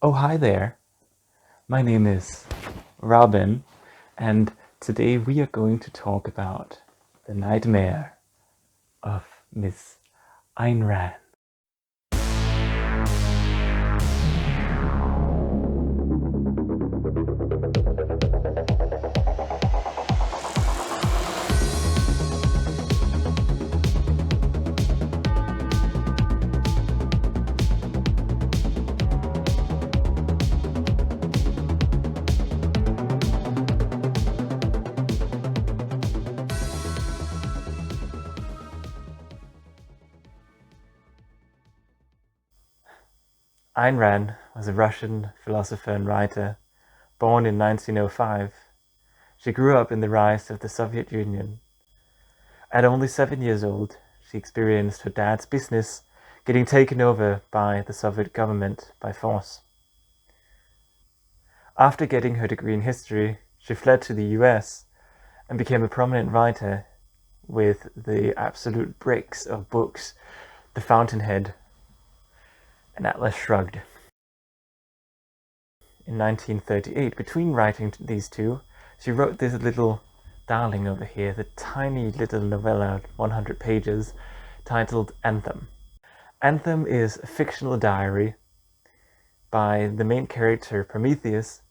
Oh, hi there. My name is Robin, and today we are going to talk about the nightmare of Miss Ayn Rand. Ayn Rand was a Russian philosopher and writer born in 1905. She grew up in the rise of the Soviet Union. At only 7 years old, she experienced her dad's business getting taken over by the Soviet government by force. After getting her degree in history, she fled to the US and became a prominent writer with the absolute breaks of books The Fountainhead and Atlas Shrugged. In 1938, between writing these two, she wrote this little darling over here, the tiny little novella, 100 pages, titled Anthem. Anthem is a fictional diary by the main character Prometheus,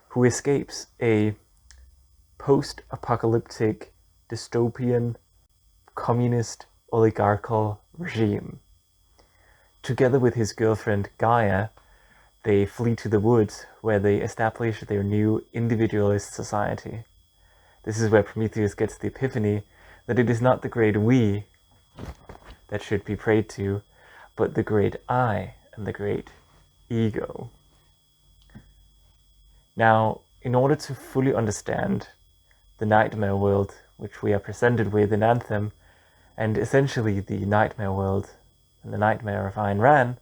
who escapes a post-apocalyptic, dystopian, communist, oligarchical regime. Together with his girlfriend Gaia, they flee to the woods where they establish their new individualist society. This is where Prometheus gets the epiphany that it is not the great we that should be prayed to, but the great I and the great ego. Now, in order to fully understand the nightmare world which we are presented with in Anthem, and essentially the nightmare world and the nightmare of Ayn Rand,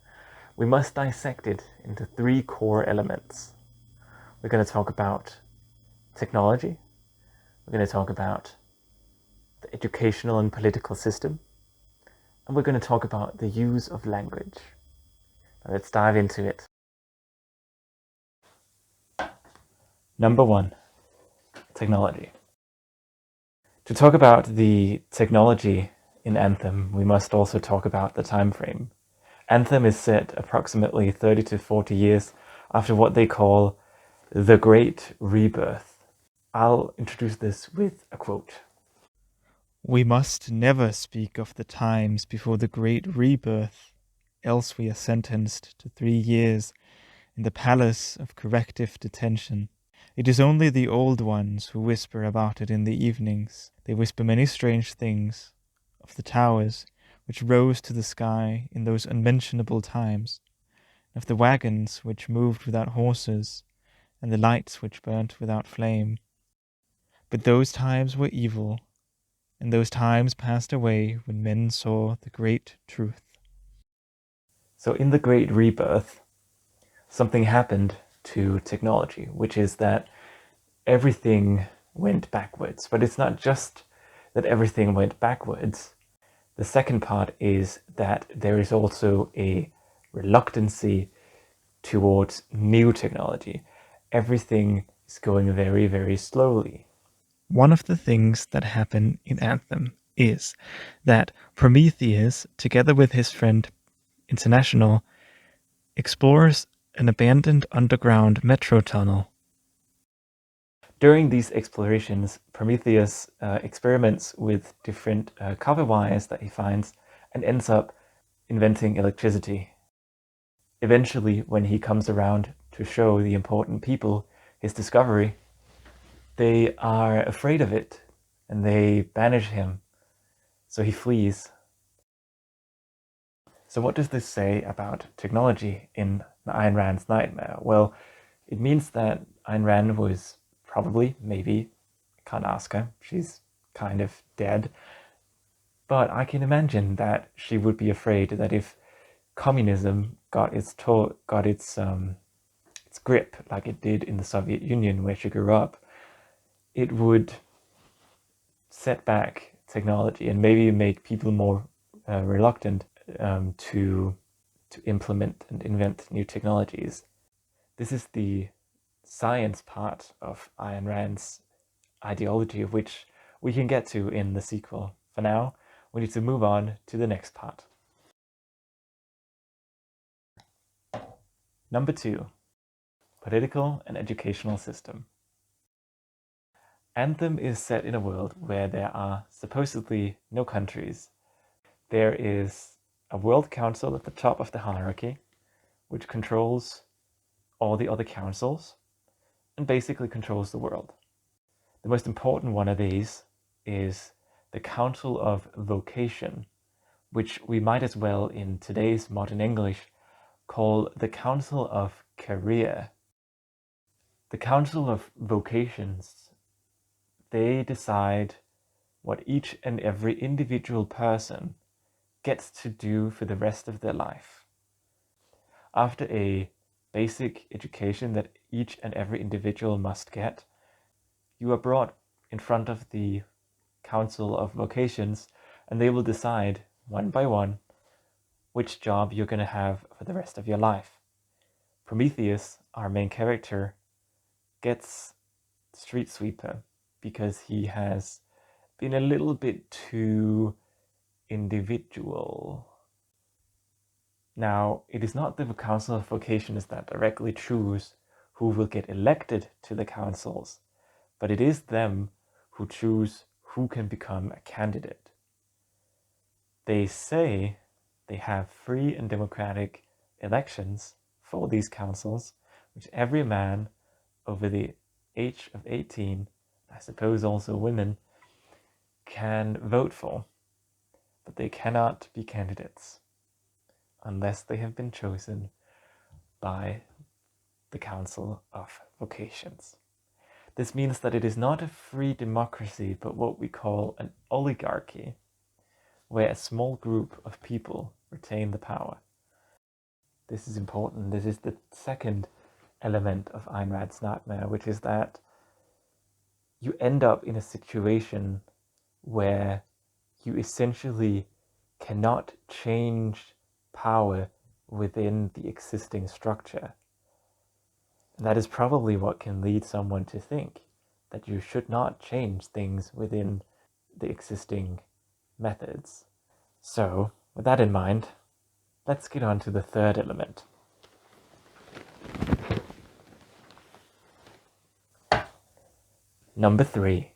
we must dissect it into three core elements. We're going to talk about technology, we're going to talk about the educational and political system, and we're going to talk about the use of language. Now let's dive into it. Number one, technology. To talk about the technology in Anthem, we must also talk about the time frame. Anthem is set approximately 30 to 40 years after what they call the Great Rebirth. I'll introduce this with a quote. We must never speak of the times before the great rebirth, else we are sentenced to 3 years in the palace of corrective detention. It is only the old ones who whisper about it in the evenings. They whisper many strange things of the towers which rose to the sky in those unmentionable times, of the wagons which moved without horses, and the lights which burnt without flame. But those times were evil, and those times passed away when men saw the great truth. So in the Great Rebirth, something happened to technology, which is that everything went backwards. But it's not just that everything went backwards. The second part is that there is also a reluctancy towards new technology. Everything is going very, very slowly. One of the things that happen in Anthem is that Prometheus, together with his friend International, explores an abandoned underground metro tunnel. During these explorations, Prometheus experiments with different copper wires that he finds and ends up inventing electricity. Eventually, when he comes around to show the important people his discovery, they are afraid of it and they banish him, so he flees. So what does this say about technology in Ayn Rand's nightmare? Well, it means that Ayn Rand was probably, maybe, can't ask her, she's kind of dead, but I can imagine that she would be afraid that if communism got its grip like it did in the Soviet Union where she grew up, it would set back technology and maybe make people more reluctant to implement and invent new technologies. This is the science part of Ayn Rand's ideology, of which we can get to in the sequel. For now, we need to move on to the next part. Number 2, political and educational system. Anthem is set in a world where there are supposedly no countries. There is a world council at the top of the hierarchy, which controls all the other councils and basically controls the world. The most important one of these is the Council of Vocation, which we might as well in today's modern English call the Council of Career. The Council of Vocations, they decide what each and every individual person gets to do for the rest of their life. After a basic education that each and every individual must get, you are brought in front of the Council of Vocations, and they will decide one by one which job you're going to have for the rest of your life. Prometheus, our main character, gets street sweeper because he has been a little bit too individual. Now, it is not the Council of Vocations that directly choose who will get elected to the councils, but it is them who choose who can become a candidate. They say they have free and democratic elections for these councils, which every man over the age of 18, I suppose also women, can vote for, but they cannot be candidates unless they have been chosen by the Council of Vocations. This means that it is not a free democracy, but what we call an oligarchy, where a small group of people retain the power. This is important. This is the second element of Ayn Rand's nightmare, which is that you end up in a situation where you essentially cannot change power within the existing structure. And that is probably what can lead someone to think that you should not change things within the existing methods. So, with that in mind, let's get on to the third element. Number 3,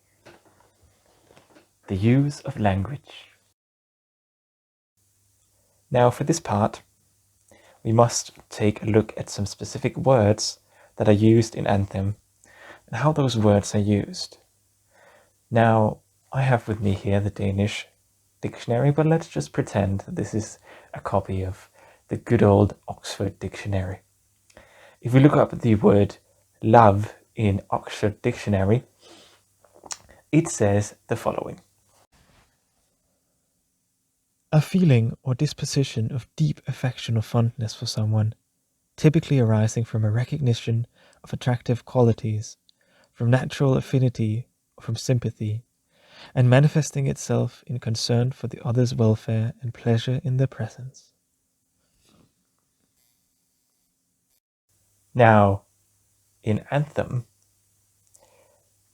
the use of language. Now, for this part, we must take a look at some specific words that are used in Anthem and how those words are used. Now, I have with me here the Danish dictionary, but let's just pretend that this is a copy of the good old Oxford Dictionary. If we look up the word love in Oxford Dictionary, it says the following: a feeling or disposition of deep affection or fondness for someone, typically arising from a recognition of attractive qualities, from natural affinity or from sympathy, and manifesting itself in concern for the other's welfare and pleasure in their presence. Now, in Anthem,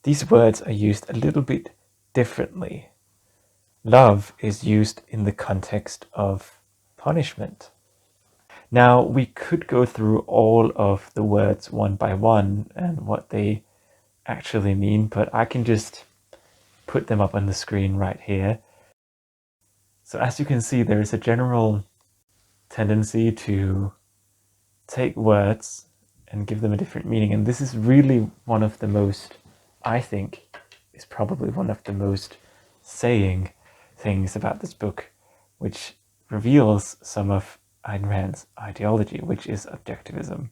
these words are used a little bit differently. Love is used in the context of punishment. Now, we could go through all of the words one by one and what they actually mean, but I can just put them up on the screen right here. So as you can see, there is a general tendency to take words and give them a different meaning. And this is really one of the most, I think, is probably one of the most saying things about this book, which reveals some of Ayn Rand's ideology, which is objectivism.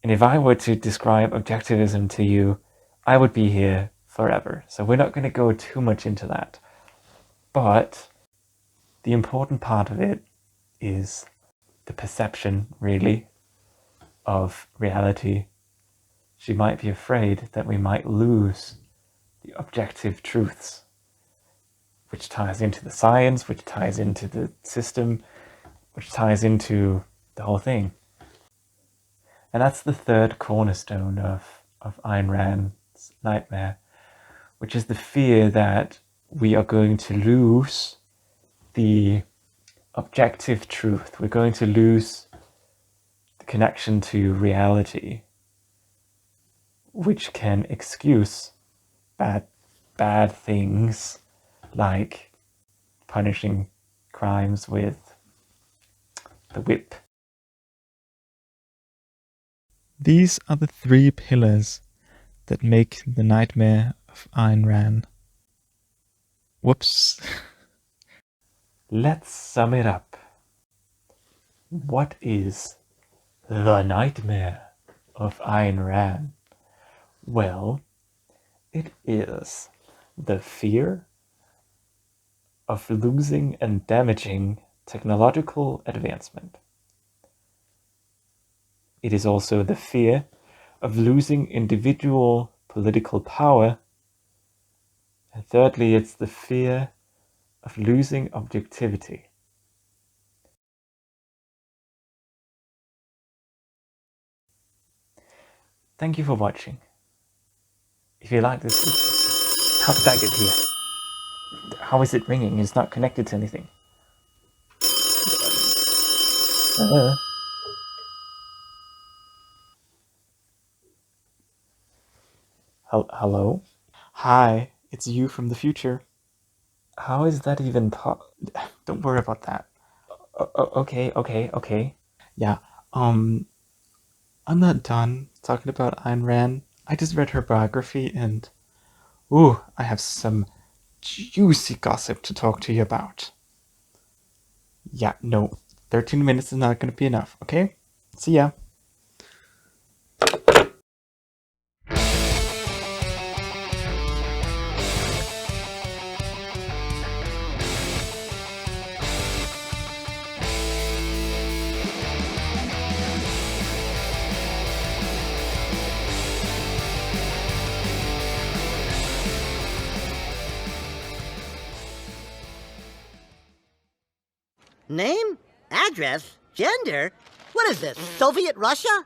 And if I were to describe objectivism to you, I would be here forever. So we're not going to go too much into that. But the important part of it is the perception, really, of reality. She might be afraid that we might lose the objective truths, which ties into the science, which ties into the system, which ties into the whole thing. And that's the third cornerstone of Ayn Rand's nightmare, which is the fear that we are going to lose the objective truth. We're going to lose the connection to reality, which can excuse bad things like punishing crimes with the whip. These are the three pillars that make the nightmare of Ayn Rand. Whoops. Let's sum it up. What is the nightmare of Ayn Rand? Well, it is the fear of losing and damaging technological advancement. It is also the fear of losing individual political power. And thirdly, it's the fear of losing objectivity. Thank you for watching. If you like this, how did that get here? How is it ringing? It's not connected to anything. Hello? Hi, it's you from the future. How is that even Don't worry about that. Okay. Yeah, I'm not done talking about Ayn Rand. I just read her biography and, ooh, I have some juicy gossip to talk to you about. Yeah, no, 13 minutes is not going to be enough, okay? See ya. Name? Address? Gender? What is this, Soviet Russia?